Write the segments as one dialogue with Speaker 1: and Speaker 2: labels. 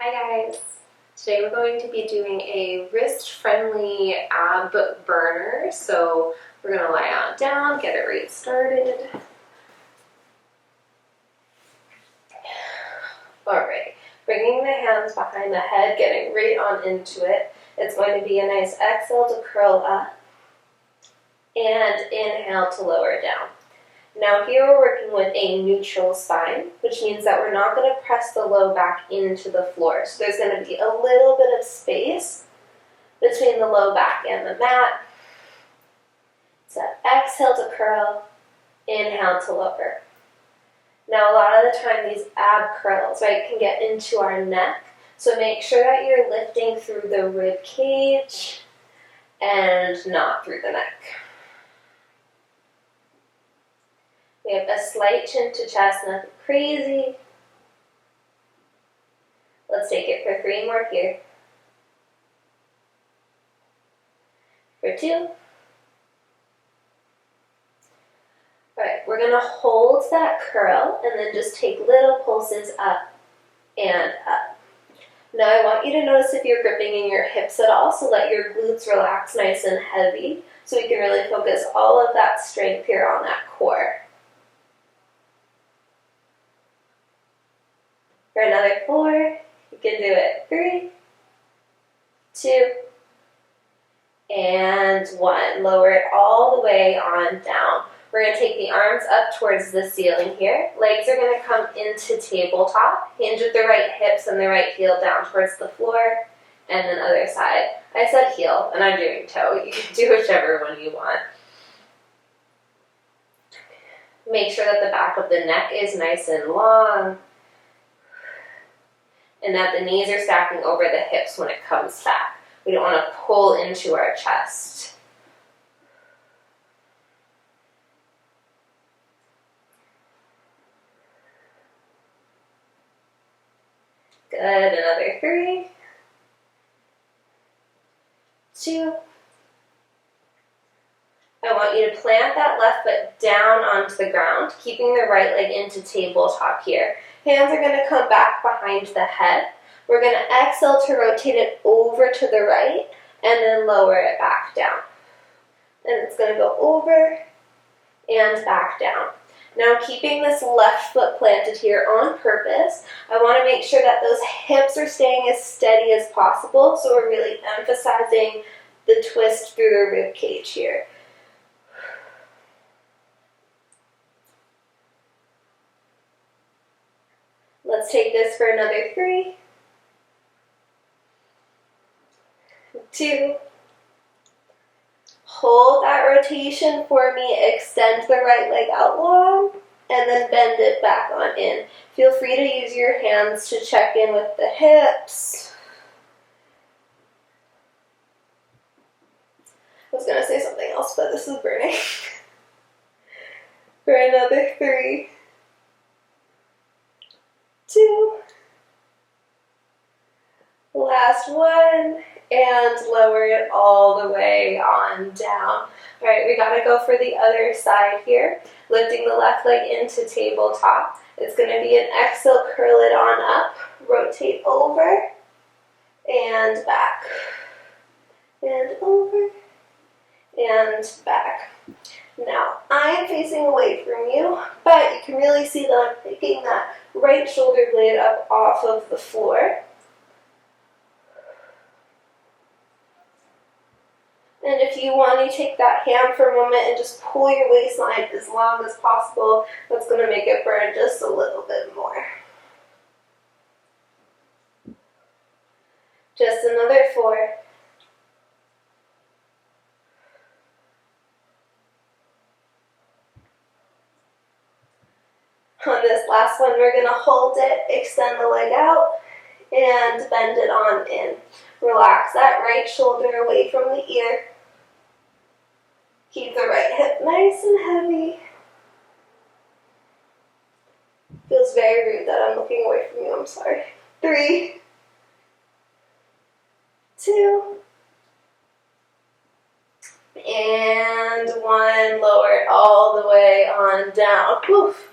Speaker 1: Hi guys! Today we're going to be doing a wrist-friendly ab burner. So we're going to lie on down, get it right started. Alright, bringing the hands behind the head, getting right on into it. It's going to be a nice exhale to curl up and inhale to lower down. Now here we're working with a neutral spine, which means that we're not going to press the low back into the floor. So there's going to be a little bit of space between the low back and the mat. So exhale to curl, inhale to lower. Now a lot of the time these ab curls, right, can get into our neck. So make sure that you're lifting through the rib cage and not through the neck. We have a slight chin to chest, nothing crazy. Let's take it for 3 more here. For 2. Alright, we're going to hold that curl and then just take little pulses up and up. Now I want you to notice if you're gripping in your hips at all, so let your glutes relax nice and heavy so we can really focus all of that strength here on that core. For another 4, you can do it. 3, 2, and 1. Lower it all the way on down. We're going to take the arms up towards the ceiling here. Legs are going to come into tabletop. Hinge with the right hips and the right heel down towards the floor. And then other side. I said heel, and I'm doing toe. You can do whichever one you want. Make sure that the back of the neck is nice and long, and that the knees are stacking over the hips when it comes back. We don't want to pull into our chest. Good, another 3, 2. I want you to plant that left foot down onto the ground, keeping the right leg into tabletop here. Hands are going to come back behind the head. We're going to exhale to rotate it over to the right and then lower it back down. And it's going to go over and back down. Now keeping this left foot planted here on purpose, I want to make sure that those hips are staying as steady as possible. So we're really emphasizing the twist through the rib cage here. Let's take this for another 3, 2. Hold that rotation for me. Extend the right leg out long and then bend it back on in. Feel free to use your hands to check in with the hips. I was going to say something else, but this is burning. For another 3, 2, last 1, and lower it all the way on down. All right, we got to go for the other side here. Lifting the left leg into tabletop. It's going to be an exhale, curl it on up, rotate over, and back, and over, and back. Now, I am facing away from you, but you can really see that I'm picking that right shoulder blade up off of the floor. And if you want to take that hand for a moment and just pull your waistline as long as possible, that's going to make it burn just a little bit more. Just another 4. On this last one, we're going to hold it, extend the leg out, and bend it on in. Relax that right shoulder away from the ear. Keep the right hip nice and heavy. Feels very rude that I'm looking away from you, I'm sorry. 3, 2, and 1. Lower it all the way on down. Woof.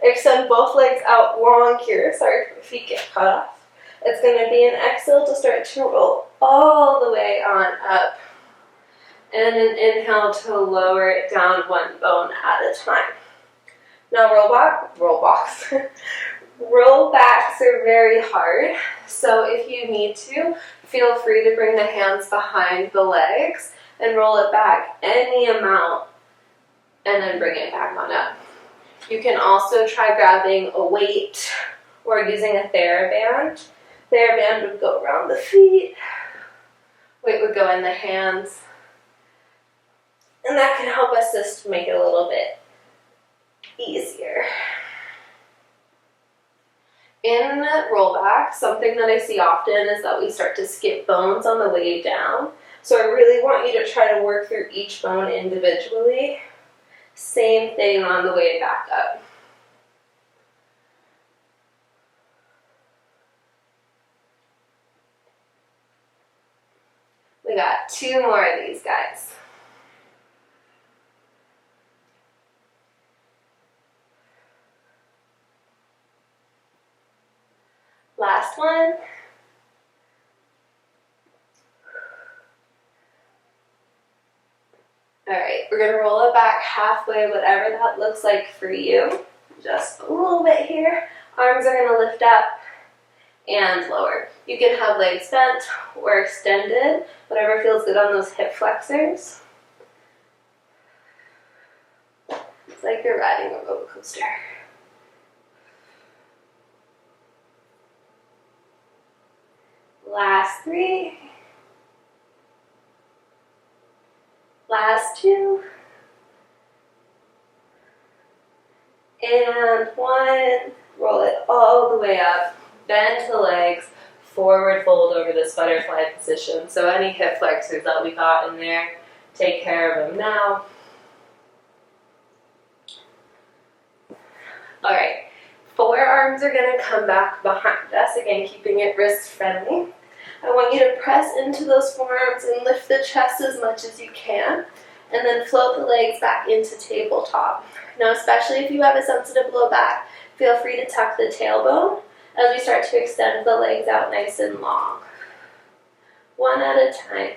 Speaker 1: Extend both legs out long here. Sorry if my feet get cut off. It's going to be an exhale to start to roll all the way on up. And an inhale to lower it down one bone at a time. Now roll backs are very hard. So if you need to, feel free to bring the hands behind the legs and roll it back any amount and then bring it back on up. You can also try grabbing a weight or using a TheraBand. TheraBand would go around the feet. Weight would go in the hands. And that can help us just make it a little bit easier. In rollback, something that I see often is that we start to skip bones on the way down. So I really want you to try to work through each bone individually. Same thing on the way back up. We got 2 more of these guys. Last one. All right, we're gonna roll it back halfway, whatever that looks like for you. Just a little bit here. Arms are gonna lift up and lower. You can have legs bent or extended, whatever feels good on those hip flexors. It's like you're riding a roller coaster. Last 3. Last 2. And 1. Roll it all the way up. Bend the legs. Forward fold over this butterfly position. So any hip flexors that we got in there, take care of them now. All right. Forearms are going to come back behind us. Again, keeping it wrist friendly. I want you to press into those forearms and lift the chest as much as you can. And then float the legs back into tabletop. Now, especially if you have a sensitive low back, feel free to tuck the tailbone as we start to extend the legs out nice and long. One at a time.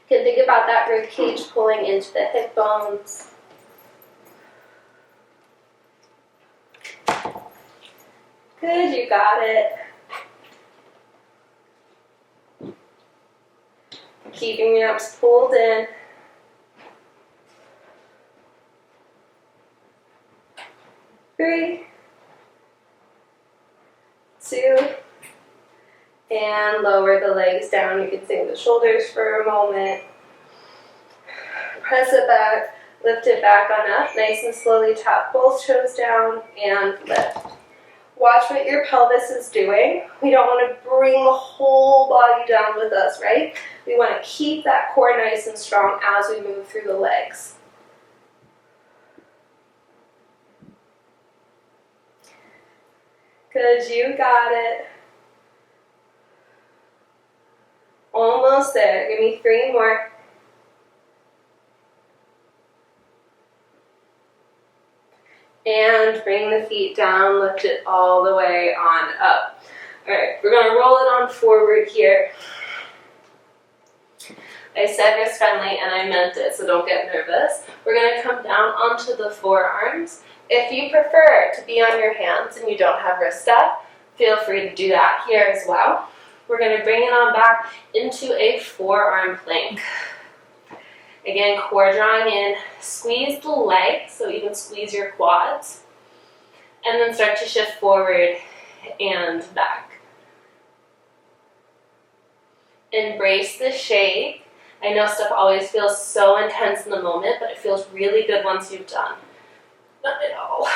Speaker 1: You can think about that rib cage pulling into the hip bones. Good, you got it. Keeping the arms pulled in. 3, 2, and lower the legs down. You can sink the shoulders for a moment. Press it back, lift it back on up. Nice and slowly tap both toes down and lift. Watch what your pelvis is doing. We don't want to bring the whole body down with us, right? We want to keep that core nice and strong as we move through the legs. Good, you got it. Almost there. Give me 3 more. And bring the feet down, lift it all the way on up. All right, we're going to roll it on forward here. I said wrist friendly and I meant it, so don't get nervous. We're going to come down onto the forearms. If you prefer to be on your hands and you don't have wrist stuff, feel free to do that here as well. We're going to bring it on back into a forearm plank. Again, core drawing in, squeeze the legs, so you can squeeze your quads, and then start to shift forward and back. Embrace the shake. I know stuff always feels so intense in the moment, but it feels really good once you've done. Not at all.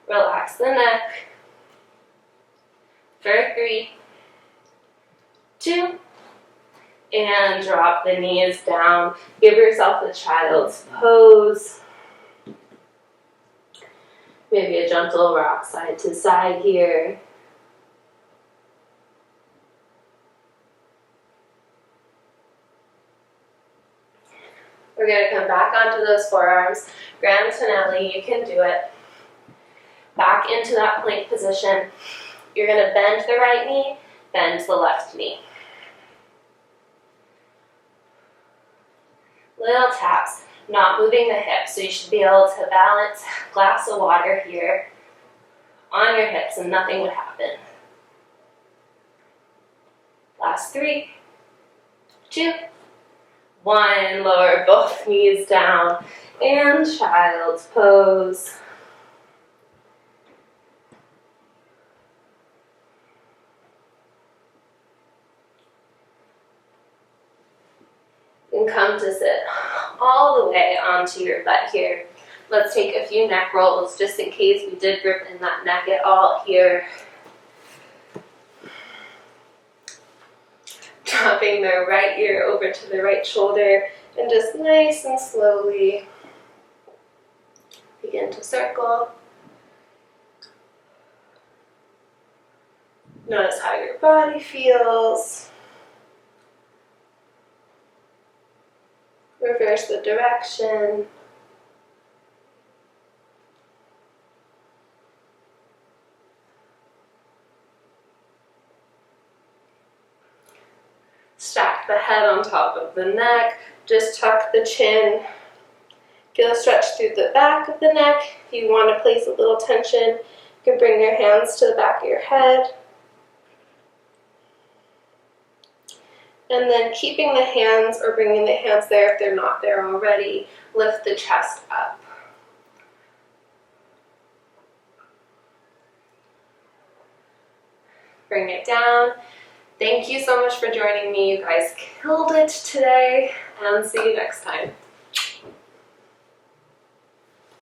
Speaker 1: Relax the neck. For 3, 2, and drop the knees down. Give yourself a child's pose. Maybe a gentle rock side to side here. We're going to come back onto those forearms. Grand finale, you can do it. Back into that plank position. You're going to bend the right knee, bend the left knee. Little taps, not moving the hips, so you should be able to balance a glass of water here on your hips and nothing would happen. Last 3, 2, 1. Lower both knees down and child's pose. And come to sit all the way onto your butt here. Let's take a few neck rolls just in case we did grip in that neck at all here. Dropping the right ear over to the right shoulder and just nice and slowly begin to circle. Notice how your body feels. Reverse the direction. Stack the head on top of the neck. Just tuck the chin. Get a stretch through the back of the neck. If you want to place a little tension, you can bring your hands to the back of your head. And then keeping the hands or bringing the hands there if they're not there already, lift the chest up. Bring it down. Thank you so much for joining me. You guys killed it today, and see you next time.